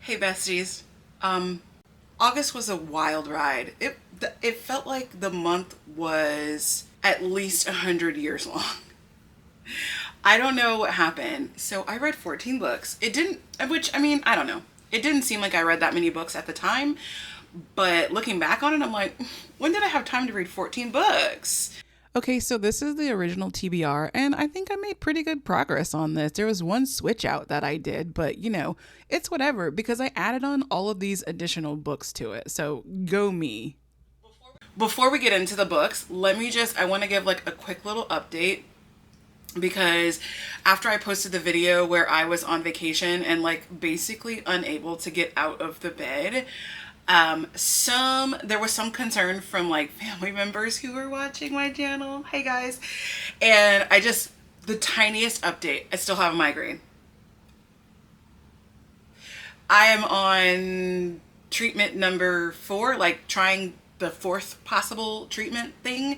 Hey besties. August was a wild ride. It felt like the month was at least 100 years long. I don't know what happened. So I read 14 books. It didn't, which I mean, I don't know. It didn't seem like I read that many books at the time, but looking back on it, I'm like, when did I have time to read 14 books? Okay, so this is the original TBR, and I think I made pretty good progress on this. There was one switch out that I did, but it's whatever because I added on all of these additional books to it. So go me. Before we get into the books, I want to give like a quick little update because after I posted the video where I was on vacation and like basically unable to get out of the bed, there was some concern from like family members who were watching my channel. Hey guys. And the tiniest update, I still have a migraine. I am on treatment number 4, like trying the 4th possible treatment thing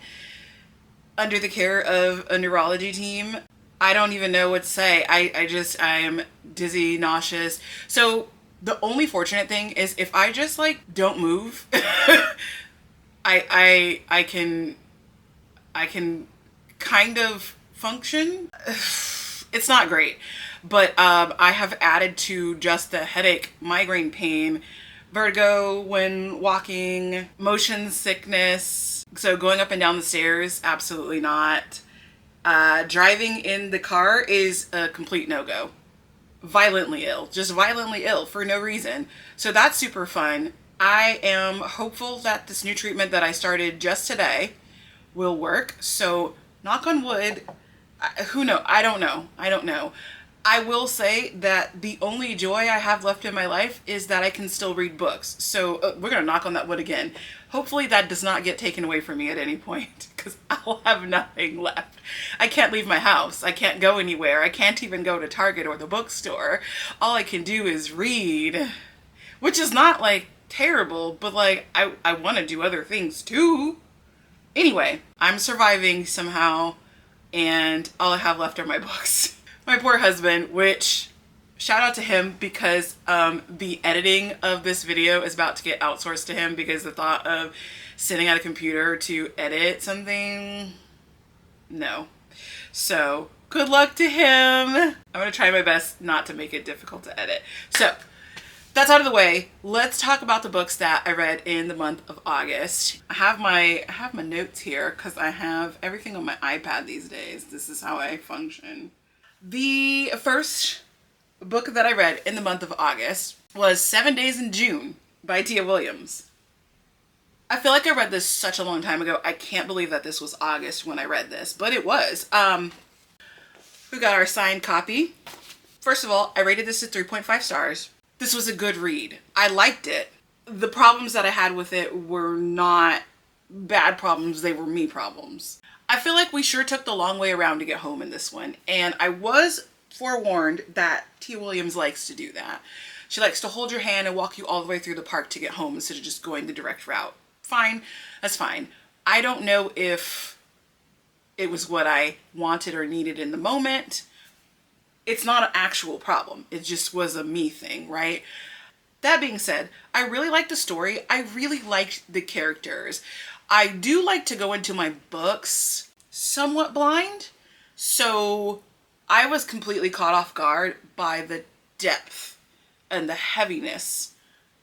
under the care of a neurology team. I don't even know what to say. I am dizzy, nauseous. So the only fortunate thing is if I just like don't move, I can kind of function. It's not great, but I have added to just the headache, migraine pain, vertigo when walking, motion sickness. So going up and down the stairs, absolutely not. Driving in the car is a complete no-go. Violently ill, just violently ill for no reason. So that's super fun. I am hopeful that this new treatment that I started just today will work. So knock on wood. Who knows? I don't know. I will say that the only joy I have left in my life is that I can still read books. So we're going to knock on that wood again. Hopefully that does not get taken away from me at any point because I'll have nothing left. I can't leave my house. I can't go anywhere. I can't even go to Target or the bookstore. All I can do is read, which is not like terrible, but like I want to do other things too. Anyway, I'm surviving somehow and all I have left are my books. My poor husband, which shout out to him because the editing of this video is about to get outsourced to him because the thought of sitting at a computer to edit something, no. So good luck to him. I'm gonna try my best not to make it difficult to edit. So that's out of the way. Let's talk about the books that I read in the month of August. I have my notes here because I have everything on my iPad these days. This is how I function. The first book that I read in the month of August was 7 Days in June by Tia Williams. I feel like I read this such a long time ago. I can't believe that this was August when I read this, but it was. We got our signed copy. First of all, I rated this at 3.5 stars. This was a good read. I liked it. The problems that I had with it were not bad problems. They were me problems. I feel like we sure took the long way around to get home in this one. And I was forewarned that Tia Williams likes to do that. She likes to hold your hand and walk you all the way through the park to get home instead of just going the direct route. Fine. That's fine. I don't know if it was what I wanted or needed in the moment. It's not an actual problem. It just was a me thing, right? That being said, I really liked the story. I really liked the characters. I do like to go into my books somewhat blind, so I was completely caught off guard by the depth and the heaviness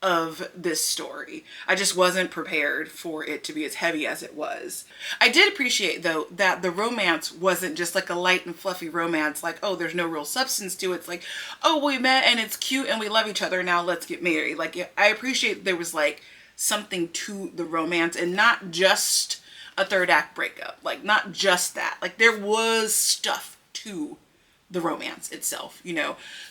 of this story. I just wasn't prepared for it to be as heavy as it was. I did appreciate though that the romance wasn't just like a light and fluffy romance like, oh, there's no real substance to it. It's like, oh, we met and it's cute and we love each other, now let's get married. Like, I appreciate there was like something to the romance and not just a third act breakup. Like, not just that. Like, there was stuff to the romance itself,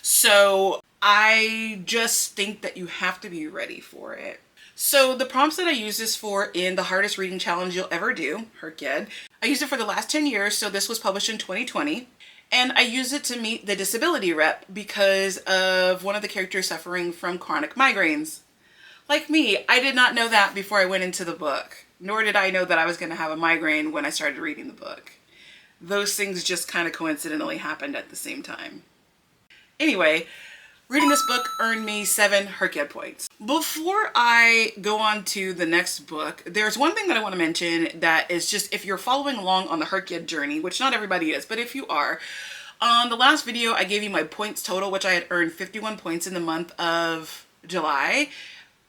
So I just think that you have to be ready for it. So the prompts that I use this for in the hardest reading challenge you'll ever do, Herkyed, I used it for the last 10 years. So this was published in 2020. And I use it to meet the disability rep because of one of the characters suffering from chronic migraines. Like me, I did not know that before I went into the book, nor did I know that I was going to have a migraine when I started reading the book. Those things just kind of coincidentally happened at the same time. Anyway, Reading this book earned me 7 Herkid points. Before I go on to the next book, there's one thing that I want to mention that is just if you're following along on the Herkid journey, which not everybody is, but if you are, on the last video I gave you my points total, which I had earned 51 points in the month of July.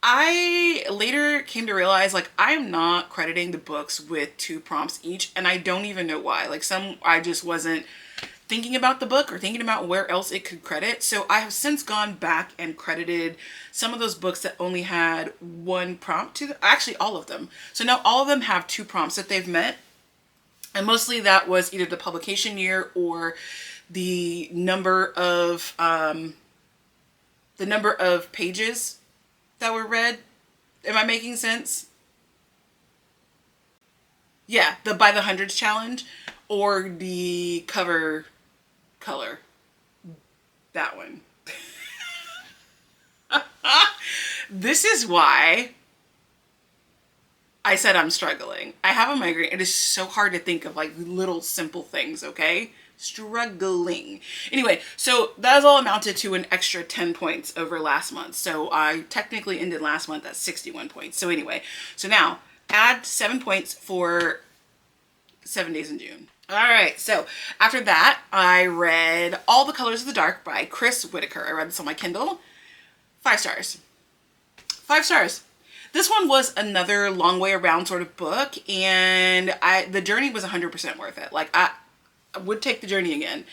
I later came to realize like I'm not crediting the books with 2 prompts each, and I don't even know why. Like some I just wasn't thinking about the book or thinking about where else it could credit. So I have since gone back and credited some of those books that only had 1 prompt to them. Actually all of them. So now all of them have 2 prompts that they've met. And mostly that was either the publication year or the number of pages that were read. Am I making sense? Yeah, the by the hundreds challenge or the cover color. That one. This is why I said I'm struggling. I have a migraine. It is so hard to think of like little simple things, okay? Struggling. Anyway, so that is all amounted to an extra 10 points over last month. So I technically ended last month at 61 points. So anyway, so now add 7 points for 7 Days in June. All right, so after that, I read All the Colors of the Dark by Chris Whitaker. I read this on my Kindle. 5 stars. 5 stars. This one was another long way around sort of book, and the journey was 100% worth it. Like I would take the journey again.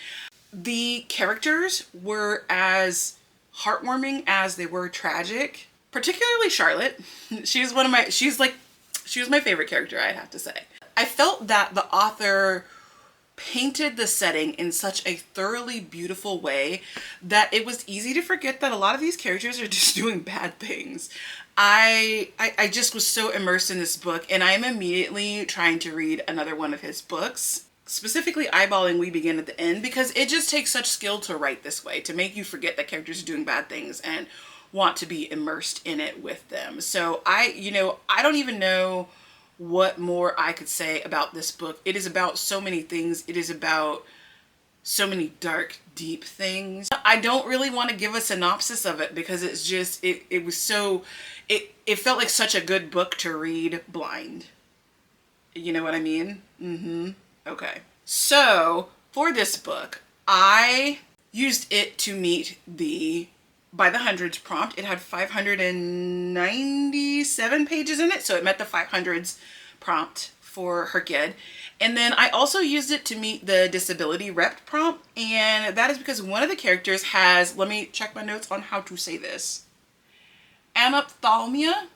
The characters were as heartwarming as they were tragic, particularly Charlotte. She was my favorite character, I'd have to say. I felt that the author painted the setting in such a thoroughly beautiful way that it was easy to forget that a lot of these characters are just doing bad things. I just was so immersed in this book, and I'm immediately trying to read another one of his books, specifically eyeballing We Begin at the End, because it just takes such skill to write this way, to make you forget that characters are doing bad things and want to be immersed in it with them. So I don't even know what more I could say about this book. It is about so many things. It is about so many dark, deep things. I don't really want to give a synopsis of it because it's just, it felt like such a good book to read blind. You know what I mean? Okay. So for this book, I used it to meet the by the hundreds prompt. It had 597 pages in it, so it met the 500s prompt for Herkid. And then I also used it to meet the disability rep prompt, and that is because one of the characters has, let me check my notes on how to say this, anophthalmia.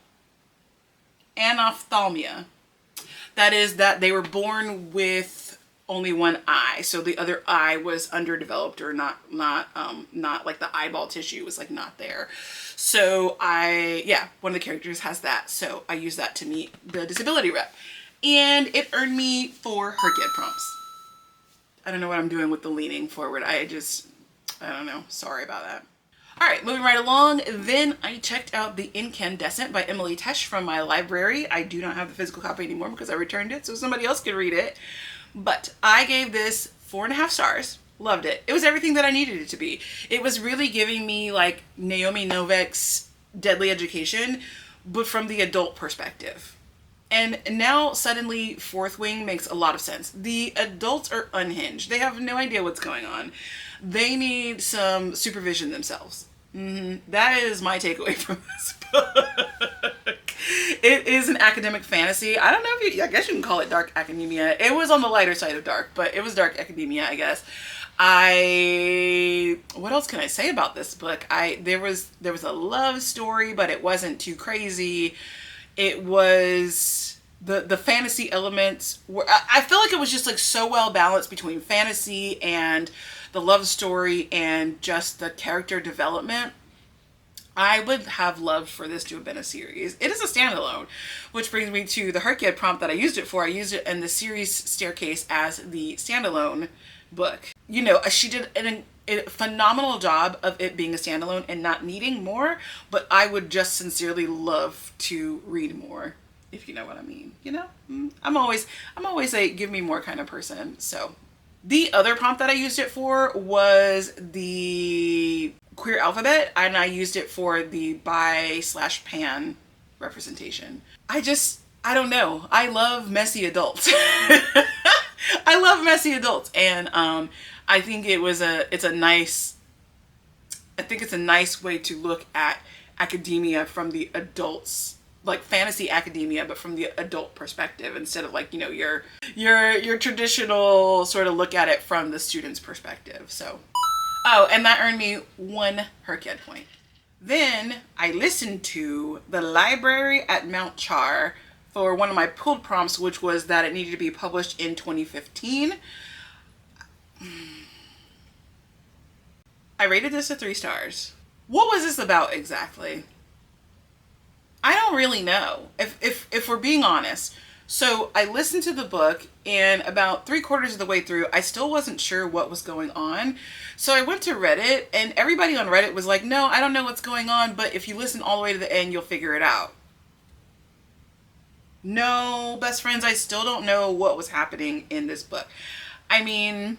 That is that they were born with only one eye, so the other eye was underdeveloped or not like the eyeball tissue was like not there. So one of the characters has that, so I used that to meet the disability rep, and it earned me 4 Herkid prompts. I don't know what I'm doing with the leaning forward. I don't know. Sorry about that. All right, moving right along. Then I checked out The Incandescent by Emily Tesh from my library. I do not have the physical copy anymore because I returned it so somebody else could read it. But I gave this 4.5 stars. Loved it. It was everything that I needed it to be. It was really giving me like Naomi Novik's Deadly Education, but from the adult perspective. And now suddenly Fourth Wing makes a lot of sense. The adults are unhinged. They have no idea what's going on. They need some supervision themselves. That is my takeaway from this book. It is an academic fantasy. I don't know I guess you can call it dark academia. It was on the lighter side of dark, but it was dark academia, I guess. What else can I say about this book? There was a love story, but it wasn't too crazy. It was the fantasy elements were, I feel like it was just like so well balanced between fantasy and the love story and just the character development. I would have loved for this to have been a series. It is a standalone, which brings me to the Herkid prompt that I used it for. I used it in the series Staircase as the standalone book. You know, she did a phenomenal job of it being a standalone and not needing more, but I would just sincerely love to read more, if you know what I mean. You know, I'm always a give me more kind of person. So The other prompt that I used it for was the queer alphabet, and I used it for the bi/pan representation. I don't know. I love messy adults. I love messy adults, and I think it's a nice way to look at academia from the adults, like fantasy academia, but from the adult perspective instead of like, you know, your traditional sort of look at it from the student's perspective. So, oh, and that earned me 1 Herkiad point. Then I listened to The Library at Mount Char for one of my pulled prompts, which was that it needed to be published in 2015. I rated this a 3 stars. What was this about exactly? I don't really know, if we're being honest. So I listened to the book, and about 3/4 of the way through, I still wasn't sure what was going on. So I went to Reddit, and everybody on Reddit was like, no, I don't know what's going on, but if you listen all the way to the end, you'll figure it out. No, best friends, I still don't know what was happening in this book. I mean,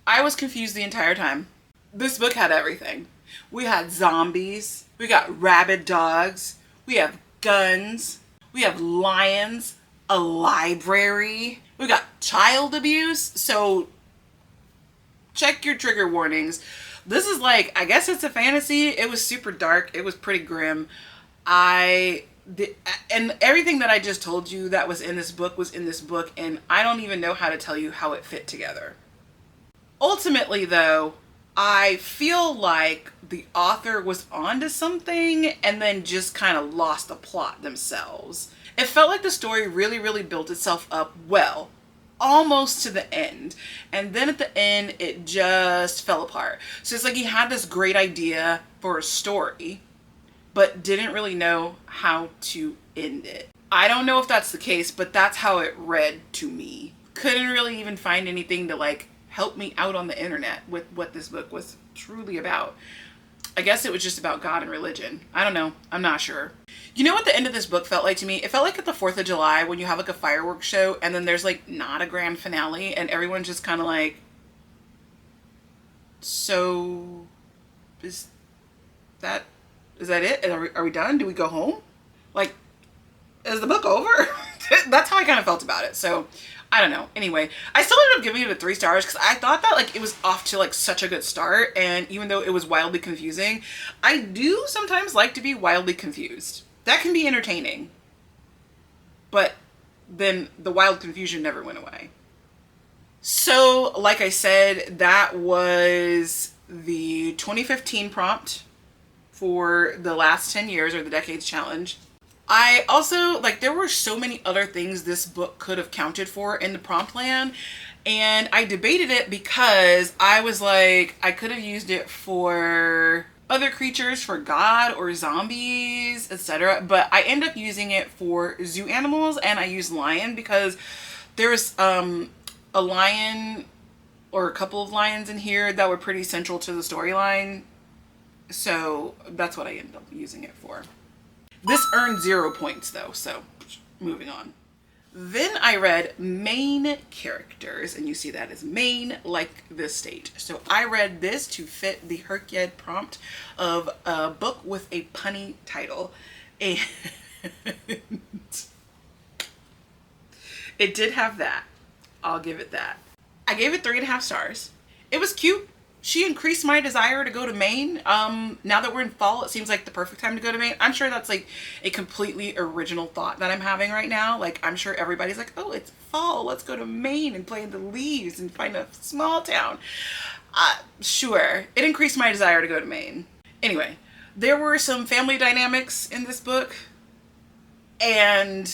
I was confused the entire time. This book had everything. We had zombies, we got rabid dogs, we have guns, we have lions, a library, we got child abuse. So check your trigger warnings. This is like, I guess it's a fantasy. It was super dark. It was pretty grim. And everything that I just told you that was in this book was in this book, and I don't even know how to tell you how it fit together. Ultimately, though, I feel like the author was onto something and then just kind of lost the plot themselves. It felt like the story really, really built itself up well, almost to the end. And then at the end, it just fell apart. So it's like he had this great idea for a story, but didn't really know how to end it. I don't know if that's the case, but that's how it read to me. Couldn't really even find anything to like help me out on the internet with what this book was truly about. I guess it was just about God and religion. I don't know. I'm not sure. You know what the end of this book felt like to me? It felt like at the 4th of July when you have like a fireworks show and then there's like not a grand finale and everyone's just kind of like, so is that it? Are we done? Do we go home? Like, is the book over? That's how I kind of felt about it. So I don't know. Anyway, I still ended up giving it a 3 stars because I thought that like it was off to like such a good start, and even though it was wildly confusing, I do sometimes like to be wildly confused. That can be entertaining. But then the wild confusion never went away. So, like I said, that was the 2015 prompt for the last 10 years or the decades challenge. I also, like, there were so many other things this book could have counted for in the prompt land, and I debated it because I was like, I could have used it for other creatures, for God or zombies, etc. But I end up using it for zoo animals, and I used lion because there's a lion or a couple of lions in here that were pretty central to the storyline. So that's what I ended up using it for. This earned 0 points though, so moving on. Then I read main characters, and you see that as main like this state. So I read this to fit the Herkiad prompt of a book with a punny title. And it did have that. I'll give it that. I gave it 3.5 stars. It was cute. She increased my desire to go to Maine. Now that we're in fall, it seems like the perfect time to go to Maine. I'm sure that's like a completely original thought that I'm having right now. Like, I'm sure everybody's like, oh, it's fall. Let's go to Maine and play in the leaves and find a small town. Sure. It increased my desire to go to Maine. Anyway, there were some family dynamics in this book. And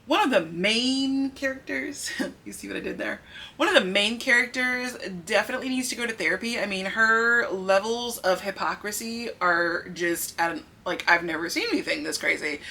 one of the main characters, you see what I did there? One of the main characters definitely needs to go to therapy. I mean, her levels of hypocrisy are just at like, I've never seen anything this crazy.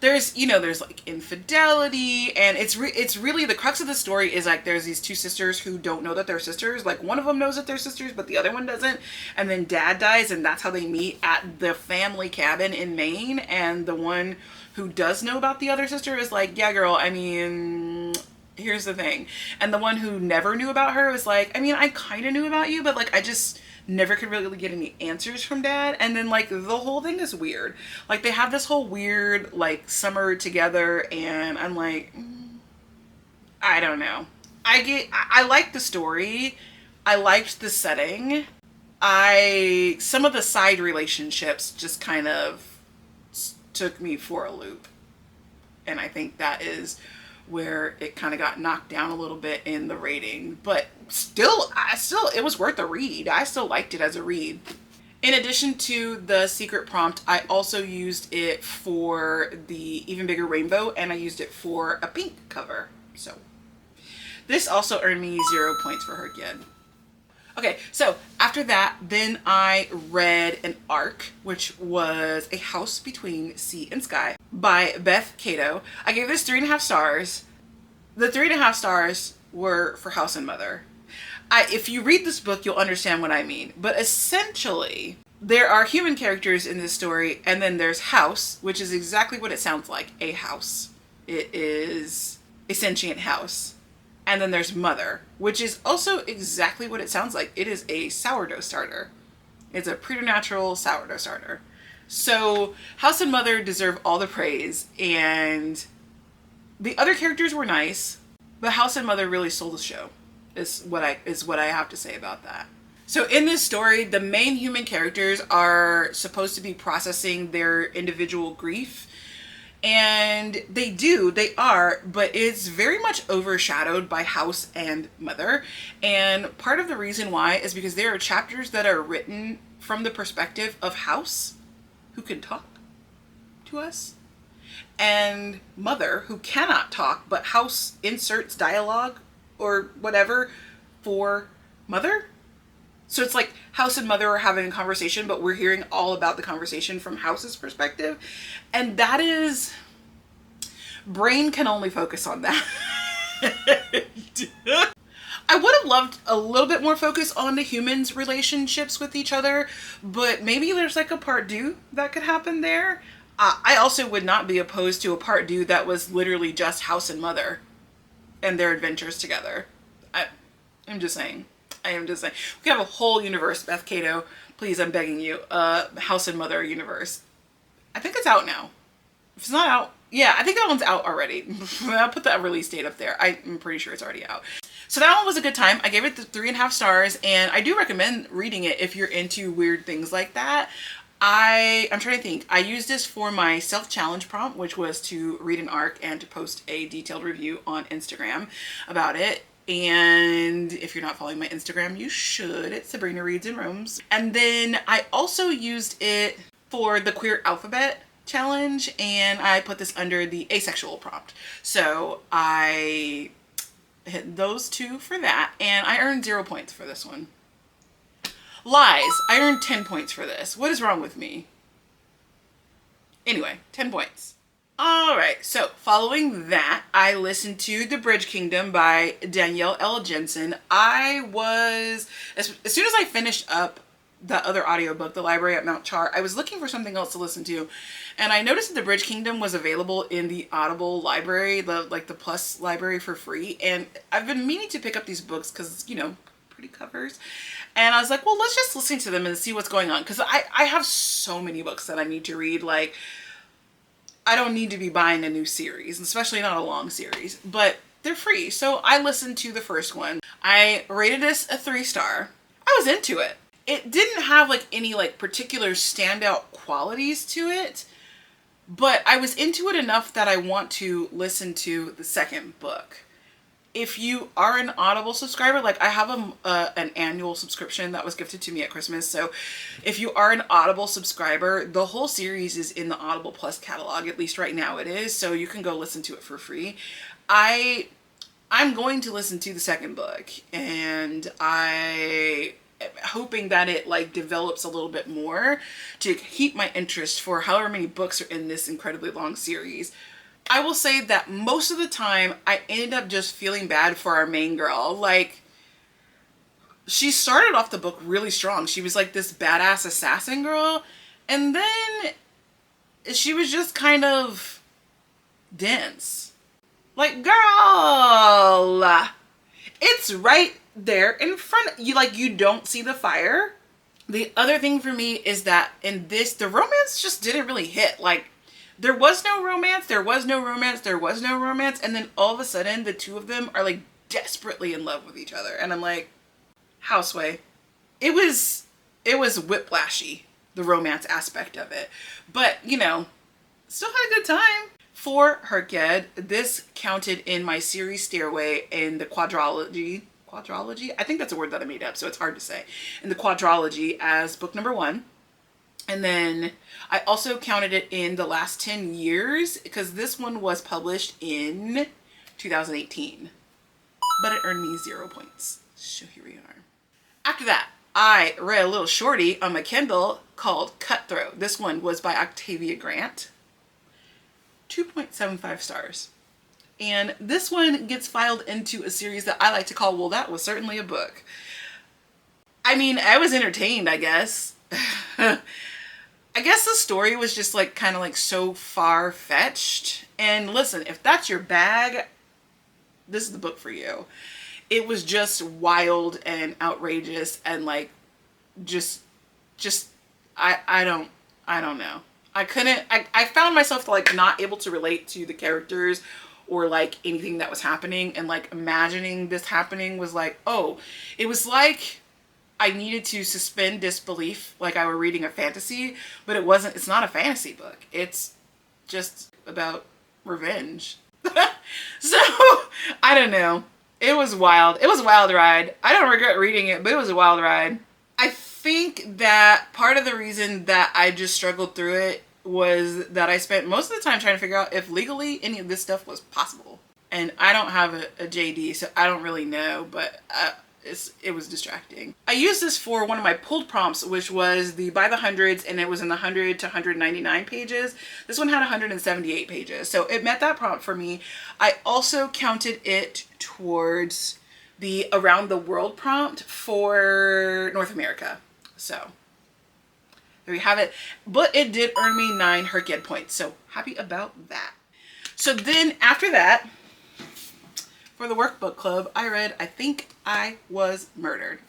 There's, you know, there's like infidelity, and it's really the crux of the story is like there's these two sisters who don't know that they're sisters. Like, one of them knows that they're sisters, but the other one doesn't. And then dad dies, and that's how they meet at the family cabin in Maine. And the one who does know about the other sister is like, yeah, girl, I mean, here's the thing. And the one who never knew about her was like, I mean, I kind of knew about you, but like, I just never could really get any answers from Dad. And then like the whole thing is weird. Like they have this whole weird like summer together, and I'm like, I don't know. I like the story. I liked the setting. Some of the side relationships just kind of took me for a loop. And I think that is where it kind of got knocked down a little bit in the rating. But still, it was worth a read. I still liked it as a read. In addition to the secret prompt, I also used it for the Even Bigger Rainbow, and I used it for a pink cover. So this also earned me 0 points for her again. Okay, so after that, then I read an arc, which was A House Between Sea and Sky by Beth Cato. I gave this 3.5 stars. The 3.5 stars were for House and Mother. If you read this book, you'll understand what I mean. But essentially, there are human characters in this story, and then there's House, which is exactly what it sounds like, a house. It is a sentient house. And then there's Mother, which is also exactly what it sounds like. It is a sourdough starter. It's a preternatural sourdough starter. So House and Mother deserve all the praise, and the other characters were nice, but House and Mother really stole the show, is what I have to say about that. So in this story, the main human characters are supposed to be processing their individual grief. And they are, but it's very much overshadowed by House and Mother. And part of the reason why is because there are chapters that are written from the perspective of House, who can talk to us, and Mother, who cannot talk, but House inserts dialogue or whatever for Mother. So it's like House and Mother are having a conversation, but we're hearing all about the conversation from House's perspective. And that is, brain can only focus on that. I would have loved a little bit more focus on the humans' relationships with each other, but maybe there's like a part 2 that could happen there. I also would not be opposed to a part 2 that was literally just House and Mother and their adventures together. I'm just saying. I am just saying. We could have a whole universe, Beth Cato. Please, I'm begging you. House and Mother universe. I think it's out now. If it's not out, yeah, I think that one's out already. I'll put that release date up there. I'm pretty sure it's already out. So that one was a good time. I gave it the 3.5 stars, and I do recommend reading it if you're into weird things like that. I'm trying to think. I used this for my self-challenge prompt, which was to read an arc and to post a detailed review on Instagram about it. And if you're not following my Instagram, you should. It's Sabrina Reads and Roams. And then I also used it for the Queer Alphabet challenge, and I put this under the asexual prompt. So I hit those 2 for that, and I earned 0 points for this one. Lies. I earned 10 points for this. What is wrong with me? Anyway, 10 points. Alright, so following that, I listened to The Bridge Kingdom by Danielle L. Jensen. As soon as I finished up the other audiobook, The Library at Mount Char, I was looking for something else to listen to, and I noticed that The Bridge Kingdom was available in the Audible library, the Plus library, for free, and I've been meaning to pick up these books because, you know, pretty covers. And I was like, well, let's just listen to them and see what's going on, because I have so many books that I need to read. Like, I don't need to be buying a new series, especially not a long series, but they're free. So I listened to the first one. I rated this a 3-star. I was into it. It didn't have like any like particular standout qualities to it, but I was into it enough that I want to listen to the second book. If you are an Audible subscriber, like I have an annual subscription that was gifted to me at Christmas. So if you are an Audible subscriber, the whole series is in the Audible Plus catalog, at least right now it is. So you can go listen to it for free. I'm going to listen to the second book, and I'm hoping that it like develops a little bit more to keep my interest for however many books are in this incredibly long series. I will say that most of the time I ended up just feeling bad for our main girl. Like, she started off the book really strong. She was like this badass assassin girl, and then she was just kind of dense. Like, girl, it's right there in front of you. Like, you don't see the fire. The other thing for me is that in this, the romance just didn't really hit. Like, there was no romance, there was no romance, there was no romance. And then all of a sudden, the two of them are like desperately in love with each other. And I'm like, houseway. It was whiplashy, the romance aspect of it. But, you know, still had a good time. For Herked, this counted in my series Stairway in the quadrology. I think that's a word that I made up, so it's hard to say. In the quadrology as book number 1. And then I also counted it in the last 10 years because this one was published in 2018. But it earned me 0 points. So here we are. After that, I read a little shorty on my Kindle called Cutthroat. This one was by Octavia Grant. 2.75 stars. And this one gets filed into a series that I like to call, well, that was certainly a book. I mean, I was entertained, I guess. I guess the story was just like kind of like so far-fetched. And listen, if that's your bag, this is the book for you. It was just wild and outrageous and like just I don't know. I found myself like not able to relate to the characters or like anything that was happening, and like imagining this happening was like, oh, it was like I needed to suspend disbelief like I were reading a fantasy, but it's not a fantasy book. It's just about revenge. So I don't know. It was wild. It was a wild ride. I don't regret reading it, but it was a wild ride. I think that part of the reason that I just struggled through it was that I spent most of the time trying to figure out if legally any of this stuff was possible. And I don't have a JD, so I don't really know, but it was distracting. I used this for one of my pulled prompts, which was the by the hundreds, and it was in the 100 to 199 pages. This one had 178 pages, so it met that prompt for me. I also counted it towards the around the world prompt for North America. So there you have it. But it did earn me 9 Herked points, so happy about that. So then after that, for the workbook club, I read I Think I Was Murdered.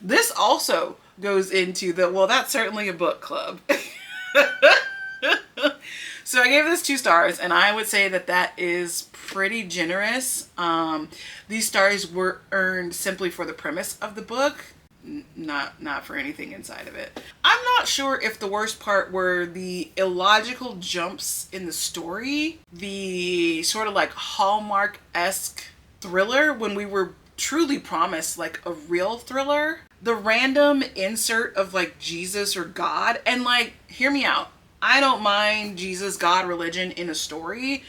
This also goes into the, well, that's certainly a book club. So I gave this 2 stars, and I would say that that is pretty generous. These stars were earned simply for the premise of the book, not for anything inside of it. I'm not sure if the worst part were the illogical jumps in the story, the sort of like Hallmark-esque thriller when we were truly promised like a real thriller, the random insert of like Jesus or God, and like, hear me out. I don't mind Jesus, God, religion in a story,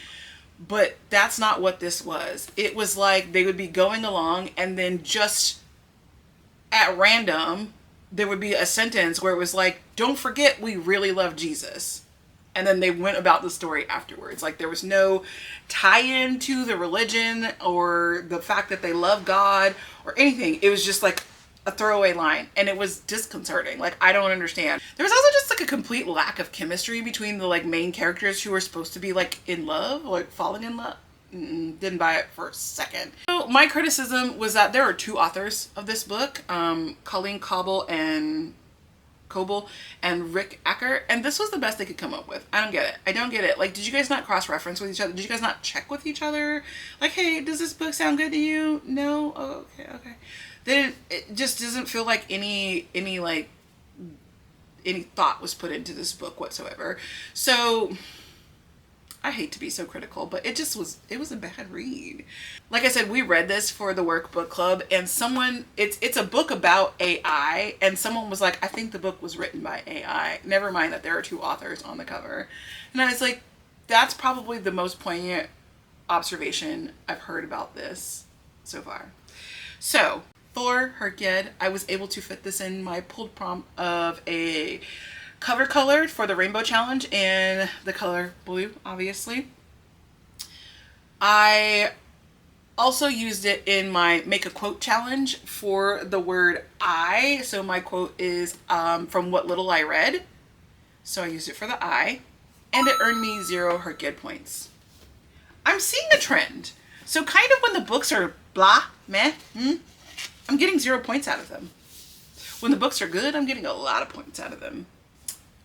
but that's not what this was. It was like they would be going along and then just at random, there would be a sentence where it was like, don't forget we really love Jesus. And then they went about the story afterwards. Like there was no tie-in to the religion or the fact that they love God or anything. It was just like a throwaway line, and it was disconcerting. Like, I don't understand. There was also just like a complete lack of chemistry between the like main characters who were supposed to be like in love, like falling in love. Didn't buy it for a second. So my criticism was that there are 2 authors of this book, Colleen Coble and Rick Acker, and this was the best they could come up with. I don't get it. I don't get it. Like, did you guys not cross-reference with each other? Did you guys not check with each other? Like, hey, does this book sound good to you? No? Oh, okay. It just doesn't feel like any thought was put into this book whatsoever. So I hate to be so critical, but it was a bad read. Like I said, we read this for the workbook club, and it's a book about AI, and someone was like, I think the book was written by AI. Never mind that there are 2 authors on the cover. And I was like, that's probably the most poignant observation I've heard about this so far. So for Herked, I was able to fit this in my pulled prompt of a cover colored for the Rainbow Challenge in the color blue, obviously. I also used it in my Make a Quote Challenge for the word I. So my quote is from What Little I Read. So I used it for the I, and it earned me 0 Herked points. I'm seeing a trend. So kind of when the books are blah, meh, I'm getting 0 points out of them. When the books are good, I'm getting a lot of points out of them.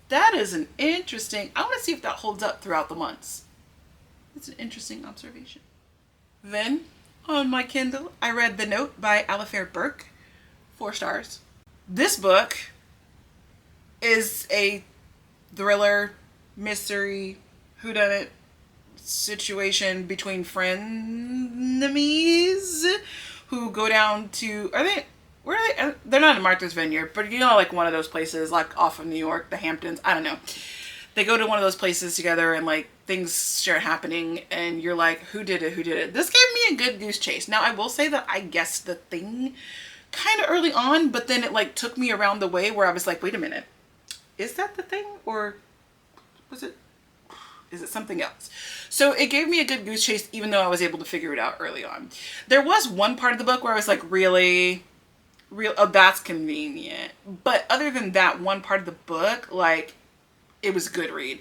That is an interesting, I want to see if that holds up throughout the months. It's an interesting observation. Then, on my Kindle, I read The Note by Alifair Burke, 4 stars. This book is a thriller, mystery, whodunit situation between frenemies who go down to, where are they? They're not in Martha's Vineyard, but you know, like one of those places, like off of New York, the Hamptons, I don't know. They go to one of those places together and like things start happening and you're like, who did it? Who did it? This gave me a good goose chase. Now I will say that I guessed the thing kind of early on, but then it like took me around the way where I was like, wait a minute, is that the thing? Or is it something else? So it gave me a good goose chase, even though I was able to figure it out early on. There was one part of the book where I was like, really? Oh, that's convenient. But other than that one part of the book, like, it was a good read.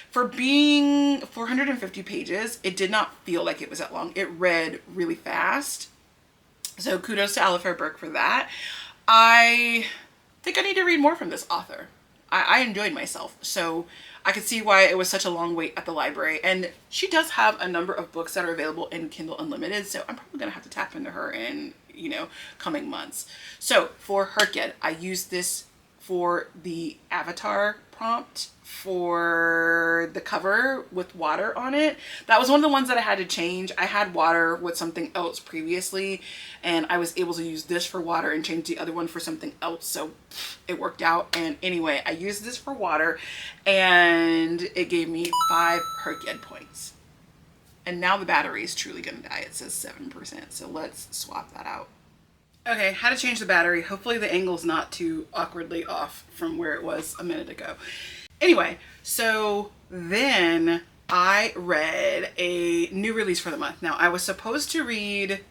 For being 450 pages, it did not feel like it was that long. It read really fast. So kudos to Alifair Burke for that. I think I need to read more from this author. I enjoyed myself. So I could see why it was such a long wait at the library. And she does have a number of books that are available in Kindle Unlimited. So I'm probably going to have to tap into her in, you know, coming months. So for Herkyed, I used this for the avatar prompt for the cover with water on it. That was one of the ones that I had to change. I had water with something else previously and I was able to use this for water and change the other one for something else, so it worked out. And anyway, I used this for water and it gave me 5 Herkyed points. And now the battery is truly gonna die. It says 7%, so let's swap that out. Okay, how to change the battery. Hopefully the angle's not too awkwardly off from where it was a minute ago. Anyway, so then I read a new release for the month. Now I was supposed to read,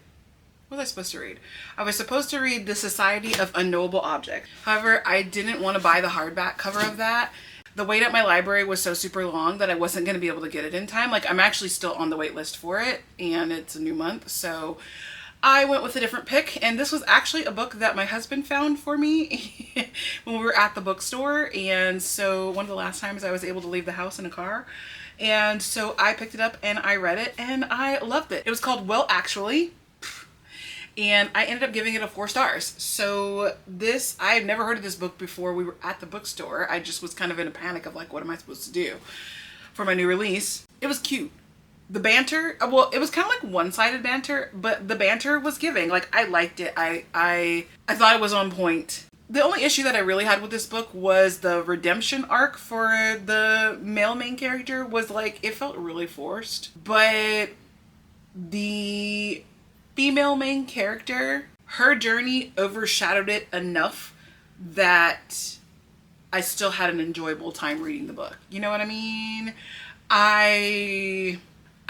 what was I supposed to read? I was supposed to read The Society of Unknowable Objects. However, I didn't want to buy the hardback cover of that. The wait at my library was so super long that I wasn't going to be able to get it in time. Like, I'm actually still on the wait list for it and it's a new month, so I went with a different pick, and this was actually a book that my husband found for me when we were at the bookstore. And so one of the last times I was able to leave the house in a car, and so I picked it up and I read it and I loved it. It was called Well Actually, and I ended up giving it a 4 stars. So this, I had never heard of this book before we were at the bookstore. I just was kind of in a panic of like, what am I supposed to do for my new release? It was cute. The banter, well, it was kind of like one-sided banter, but the banter was giving. Like, I liked it. I thought it was on point. The only issue that I really had with this book was the redemption arc for the male main character was like, it felt really forced. But the female main character, her journey overshadowed it enough that I still had an enjoyable time reading the book. You know what I mean?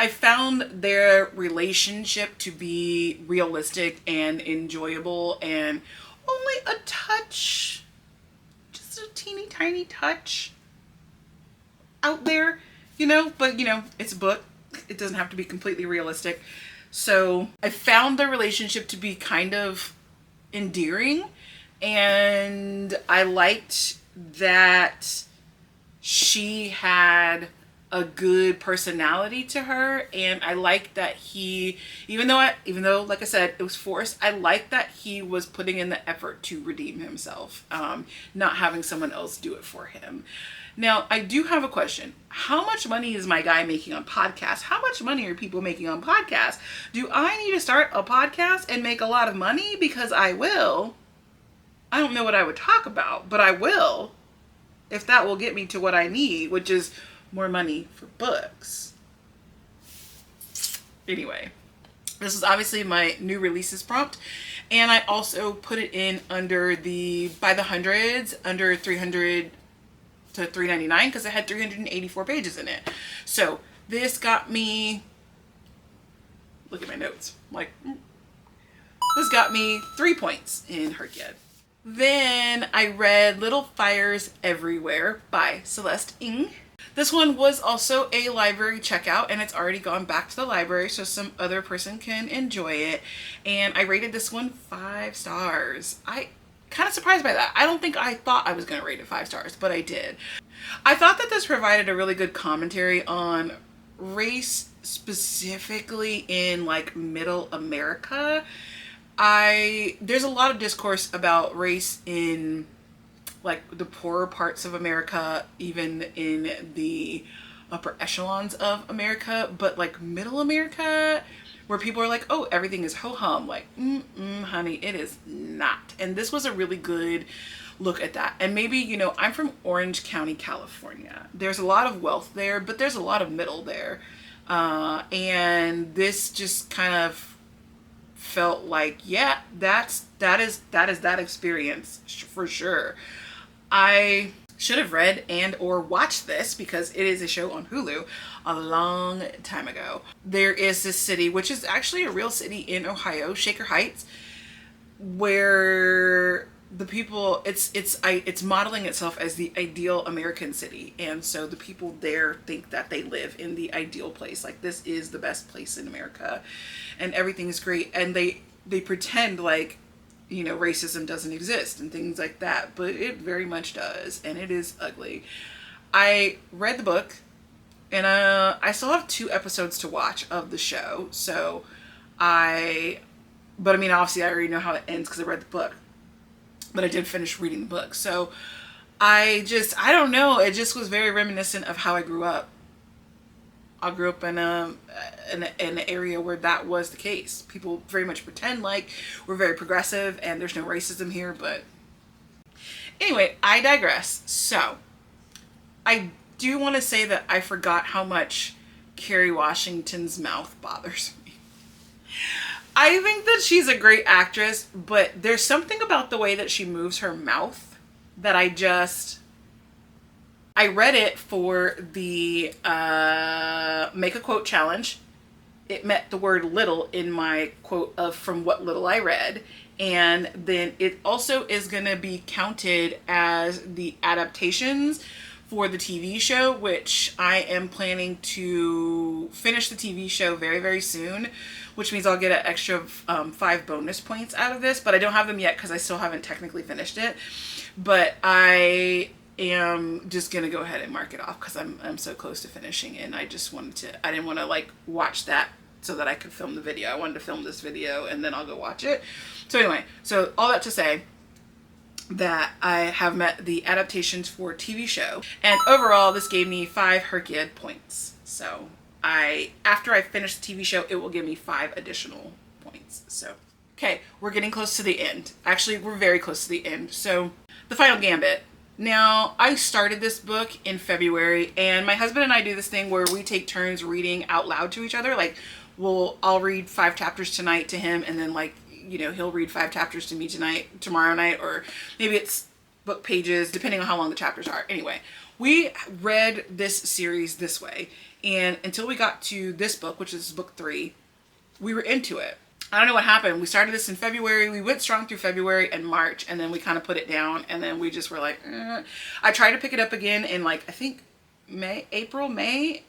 I found their relationship to be realistic and enjoyable and only a touch, just a teeny tiny touch out there, you know, but you know, it's a book. It doesn't have to be completely realistic. So I found their relationship to be kind of endearing, and I liked that she had a good personality to her, and I like that he, even though like I said it was forced, I like that he was putting in the effort to redeem himself, not having someone else do it for him. Now I do have a question. How much money is my guy making on podcasts? How much money are people making on podcasts? Do I need to start a podcast and make a lot of money? Because I will. I don't know what I would talk about, but I will, if that will get me to what I need, which is more money for books. Anyway, this is obviously my new releases prompt, and I also put it in under the by the hundreds, under 300 to 399, because it had 384 pages in it. So this got me, look at my notes, like, this got me 3 points in Herkyed. Then I read Little Fires Everywhere by Celeste Ng. This one was also a library checkout, and it's already gone back to the library so some other person can enjoy it. And I rated this one 5 stars. I kind of surprised by that. I don't think I thought I was going to rate it 5 stars, but I did. I thought that this provided a really good commentary on race, specifically in like middle America. There's a lot of discourse about race in like the poorer parts of America, even in the upper echelons of America, but like middle America, where people are like, oh, everything is ho-hum, like, honey, it is not. And this was a really good look at that. And maybe, you know, I'm from Orange County, California. There's a lot of wealth there, but there's a lot of middle there. And this just kind of felt like, yeah, that is that experience for sure. I should have read and or watched this because it is a show on Hulu a long time ago. There is this city, which is actually a real city in Ohio, Shaker Heights, where the people, it's modeling itself as the ideal American city, and so the people there think that they live in the ideal place, like this is the best place in America and everything is great, and they pretend like, you know, racism doesn't exist and things like that, but it very much does, and it is ugly. I read the book, and I still have 2 episodes to watch of the show, so but I mean, obviously I already know how it ends because I read the book, but I did finish reading the book. So I don't know, it just was very reminiscent of how I grew up. I grew up in an area where that was the case. People very much pretend like we're very progressive and there's no racism here, but anyway, I digress. So I do want to say that I forgot how much Kerry Washington's mouth bothers me. I think that she's a great actress, but there's something about the way that she moves her mouth that I read it for the make a quote challenge. It met the word little in my quote of from what little I read. And then it also is going to be counted as the adaptations for the TV show, which I am planning to finish the TV show very, very soon, which means I'll get an extra 5 bonus points out of this, but I don't have them yet because I still haven't technically finished it. But I am just gonna go ahead and mark it off because I'm so close to finishing, and I didn't want to like watch that so that I could film the video. I wanted to film this video and then I'll go watch it. So anyway, so all that to say that I have met the adaptations for TV show, and overall this gave me 5 Herkiad points. So after I finish the TV show, it will give me 5 additional points. So okay, we're getting close to the end. Actually, we're very close to the end. So The Final Gambit. Now, I started this book in February, and my husband and I do this thing where we take turns reading out loud to each other. Like, I'll read 5 chapters tonight to him, and then like, you know, he'll read 5 chapters to me tomorrow night, or maybe it's book pages, depending on how long the chapters are. Anyway, we read this series this way, and until we got to this book, which is book 3, we were into it. I don't know what happened. We started this in February. We went strong through February and March, and then we kind of put it down, and then we just were like, I tried to pick it up again in like, I think April, May.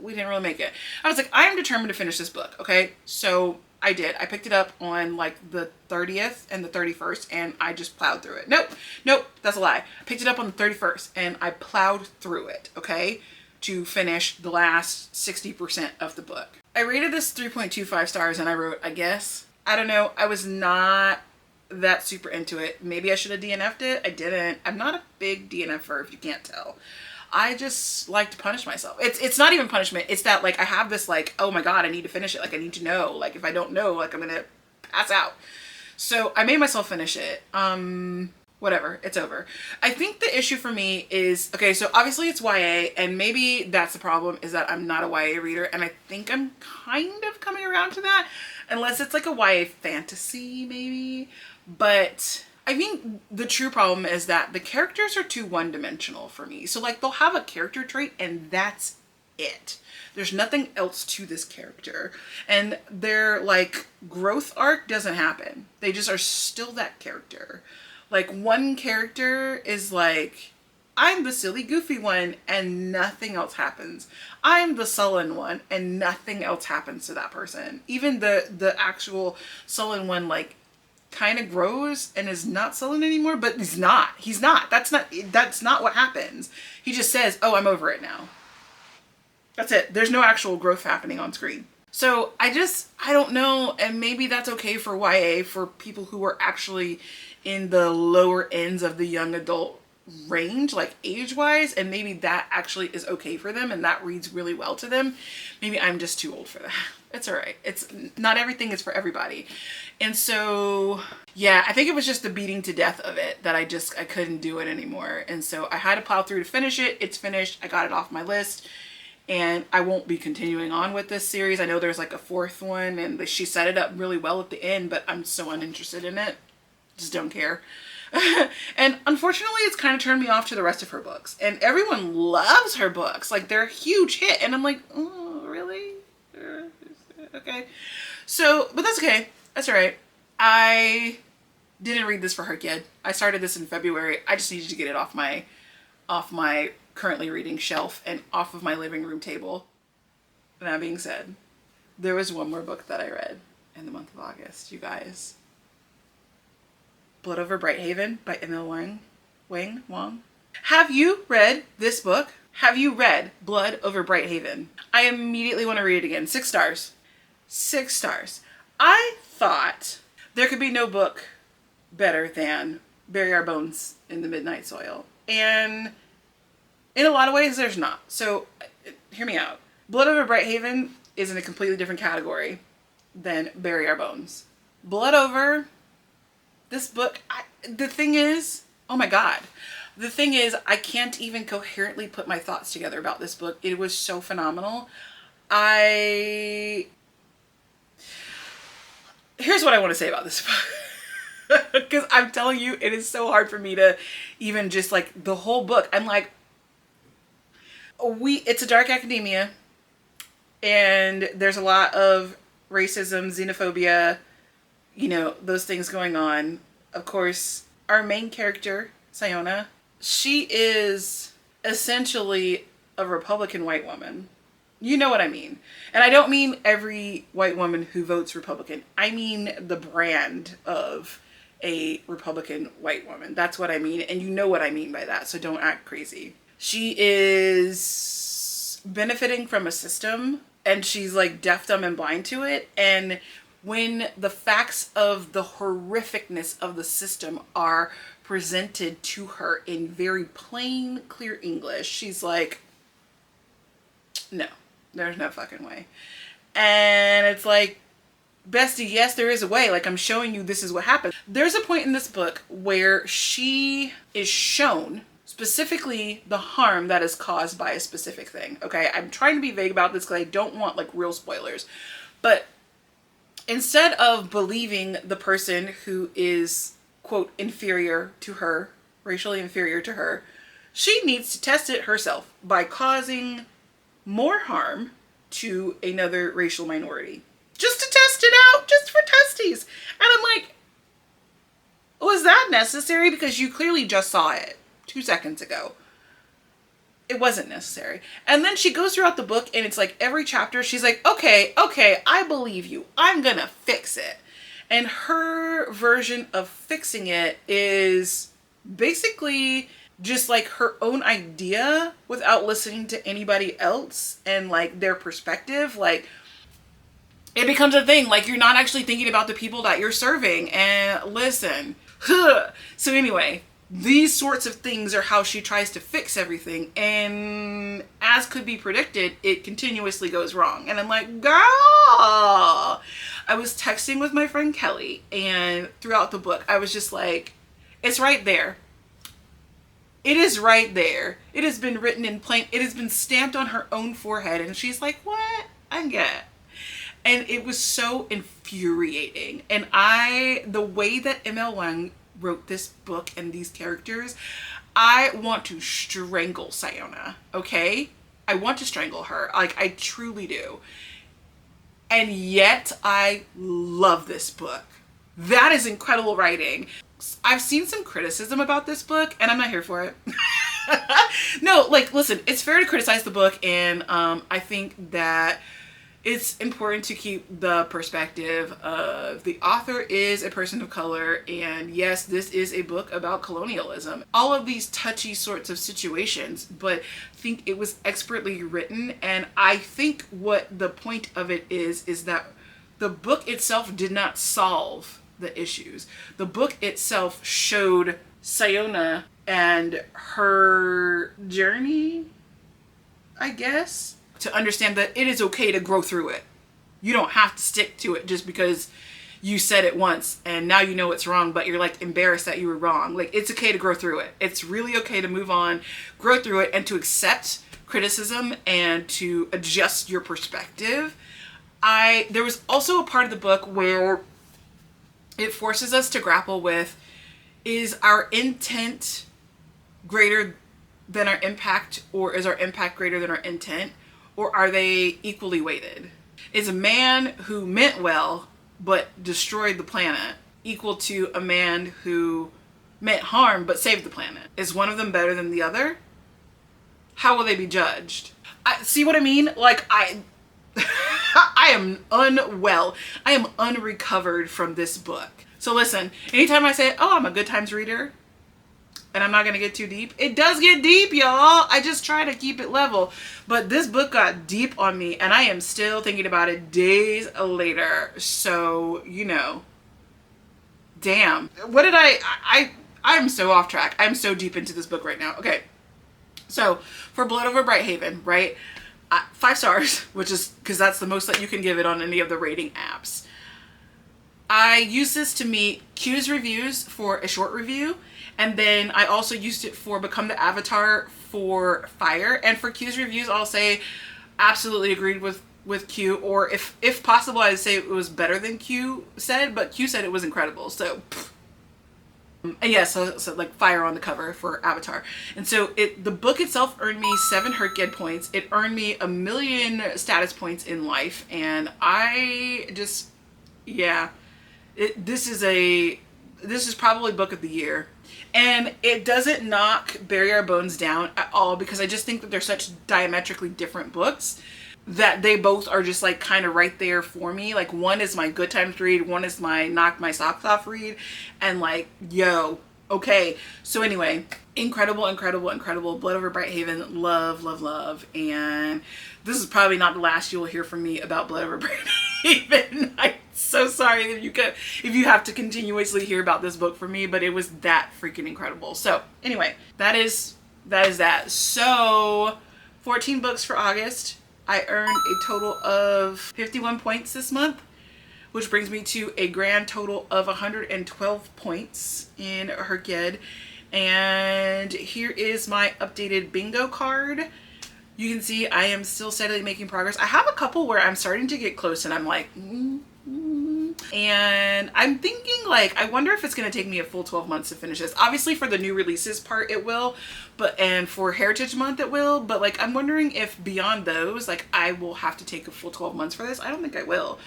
We didn't really make it. I was like, I am determined to finish this book. Okay. So I did. I picked it up on like the 30th and the 31st, and I just plowed through it. Nope. That's a lie. I picked it up on the 31st and I plowed through it. Okay. To finish the last 60% of the book. I rated this 3.25 stars, and I wrote, I guess. I don't know. I was not that super into it. Maybe I should have DNF'd it. I didn't. I'm not a big DNF'er, if you can't tell. I just like to punish myself. It's not even punishment. It's that like I have this like, oh my God, I need to finish it. Like I need to know. Like if I don't know, like I'm gonna pass out. So I made myself finish it. Whatever, it's over. I think the issue for me is, okay, so obviously it's YA, and maybe that's the problem, is that I'm not a YA reader, and I think I'm kind of coming around to that, unless it's like a YA fantasy maybe. But I think the true problem is that the characters are too one-dimensional for me. So like they'll have a character trait and that's it. There's nothing else to this character. And their like growth arc doesn't happen. They just are still that character. Like one character is like, I'm the silly goofy one and nothing else happens. I'm the sullen one and nothing else happens to that person. Even the actual sullen one like kind of grows and is not sullen anymore, but he's not. That's not what happens. He just says, "Oh, I'm over it now." That's it. There's no actual growth happening on screen. So I don't know, and maybe that's okay for YA, for people who are actually in the lower ends of the young adult range, like age-wise, and maybe that actually is okay for them and that reads really well to them. Maybe I'm just too old for that. It's all right. It's not everything is for everybody. And so, yeah, I think it was just the beating to death of it that I couldn't do it anymore. And so I had to plow through to finish it. It's finished. I got it off my list. And I won't be continuing on with this series. I know there's like a fourth one and she set it up really well at the end, but I'm so uninterested in it. Just don't care. And unfortunately, it's kind of turned me off to the rest of her books. And everyone loves her books. Like, they're a huge hit. And I'm like, oh, really? Okay. So, but that's okay. That's all right. I didn't read this for her kid. I started this in February. I just needed to get it off my currently reading shelf and off of my living room table. That being said, there was one more book that I read in the month of August, you guys. Blood Over Brighthaven by M.L. Wang. Have you read this book? Have you read Blood Over Brighthaven? I immediately want to read it again. 6 stars. 6 stars. I thought there could be no book better than Bury Our Bones in the Midnight Soil. And in a lot of ways, there's not. So, hear me out. Blood Over Brighthaven is in a completely different category than Bury Our Bones. Blood Over, this book, the thing is, oh my God. The thing is, I can't even coherently put my thoughts together about this book. It was so phenomenal. Here's what I want to say about this book. Because I'm telling you, it is so hard for me to even just like the whole book. I'm like, it's a dark academia and there's a lot of racism, xenophobia, you know, those things going on. Of course, our main character, Sayona, she is essentially a Republican white woman. You know what I mean. And I don't mean every white woman who votes Republican. I mean the brand of a Republican white woman. That's what I mean. And you know what I mean by that. So don't act crazy. She is benefiting from a system and she's like deaf, dumb, and blind to it. And when the facts of the horrificness of the system are presented to her in very plain, clear English, she's like, no, there's no fucking way. And it's like, bestie, yes, there is a way. Like, I'm showing you this is what happened. There's a point in this book where she is shown specifically the harm that is caused by a specific thing. Okay, I'm trying to be vague about this because I don't want like real spoilers. But instead of believing the person who is, quote, inferior to her, racially inferior to her, she needs to test it herself by causing more harm to another racial minority. Just to test it out, just for testes. And I'm like, was that necessary? Because you clearly just saw it 2 seconds ago. It wasn't necessary. And then she goes throughout the book and it's like every chapter she's like, okay, I believe you. I'm gonna fix it. And her version of fixing it is basically just like her own idea without listening to anybody else and like their perspective. Like, it becomes a thing. Like, you're not actually thinking about the people that you're serving. And listen. So anyway, these sorts of things are how she tries to fix everything. And as could be predicted, it continuously goes wrong. And I'm like, girl. I was texting with my friend Kelly, and throughout the book, I was just like, it's right there. It is right there. It has been written in plain. It has been stamped on her own forehead. And she's like, what? I get. And it was so infuriating. And the way that M.L. Wang wrote this book and these characters, I want to strangle Sayona, okay? I want to strangle her. Like, I truly do. And yet I love this book. That is incredible writing. I've seen some criticism about this book and I'm not here for it. No, like, listen, it's fair to criticize the book, and I think that it's important to keep the perspective of the author is a person of color, and yes, this is a book about colonialism. All of these touchy sorts of situations, but I think it was expertly written, and I think what the point of it is that the book itself did not solve the issues. The book itself showed Sayona and her journey, I guess, to understand that it is okay to grow through it. You don't have to stick to it just because you said it once and now you know it's wrong, but you're like embarrassed that you were wrong. Like, it's okay to grow through it. It's really okay to move on, grow through it, and to accept criticism and to adjust your perspective. There was also a part of the book where it forces us to grapple with, is our intent greater than our impact, or is our impact greater than our intent, or are they equally weighted? Is a man who meant well but destroyed the planet equal to a man who meant harm but saved the planet? Is one of them better than the other? How will they be judged? See what I mean? Like, I am unwell. I am unrecovered from this book. So listen, anytime I say, oh, I'm a good times reader, and I'm not going to get too deep, it does get deep, y'all. I just try to keep it level. But this book got deep on me, and I am still thinking about it days later. So, you know, damn. What did I'm so off track. I'm so deep into this book right now. Okay. So, for Blood Over Brighthaven, right? 5 stars, which is because that's the most that you can give it on any of the rating apps. I used this to meet Q's reviews for a short review, and then I also used it for Become the Avatar for Fire. And for Q's reviews, I'll say absolutely agreed with Q, or if possible, I'd say it was better than Q said, but Q said it was incredible. So, and yeah, so like Fire on the cover for Avatar. And so the book itself earned me 7 Herked points. It earned me 1 million status points in life, and I just, yeah. This is probably book of the year, and it doesn't knock Bury Our Bones down at all, because I just think that they're such diametrically different books that they both are just like kind of right there for me. Like, one is my good times read, one is my knock my socks off read, and like, yo, okay. So anyway, incredible, incredible, incredible. Blood Over Brighthaven, love, love, love. And this is probably not the last you'll hear from me about Blood Over Brighthaven. I'm so sorry if you have to continuously hear about this book from me, but it was that freaking incredible. So anyway, that is that. So 14 books for August. I earned a total of 51 points this month, which brings me to a grand total of 112 points in Herked. And here is my updated bingo card. You can see I am still steadily making progress. I have a couple where I'm starting to get close and I'm like, and I'm thinking, like, I wonder if it's going to take me a full 12 months to finish this. Obviously for the new releases part it will, and for Heritage Month it will, but like, I'm wondering if beyond those, like, I will have to take a full 12 months for this. I don't think I will,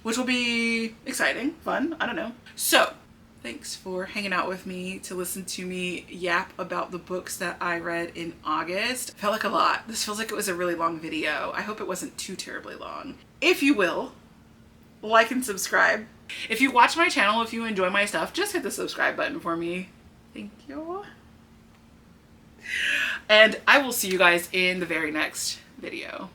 which will be exciting, fun, I don't know. So thanks for hanging out with me to listen to me yap about the books that I read in August. Felt like a lot. This feels like it was a really long video. I hope it wasn't too terribly long. If you will, like and subscribe. If you watch my channel, if you enjoy my stuff, just hit the subscribe button for me. Thank you. And I will see you guys in the very next video.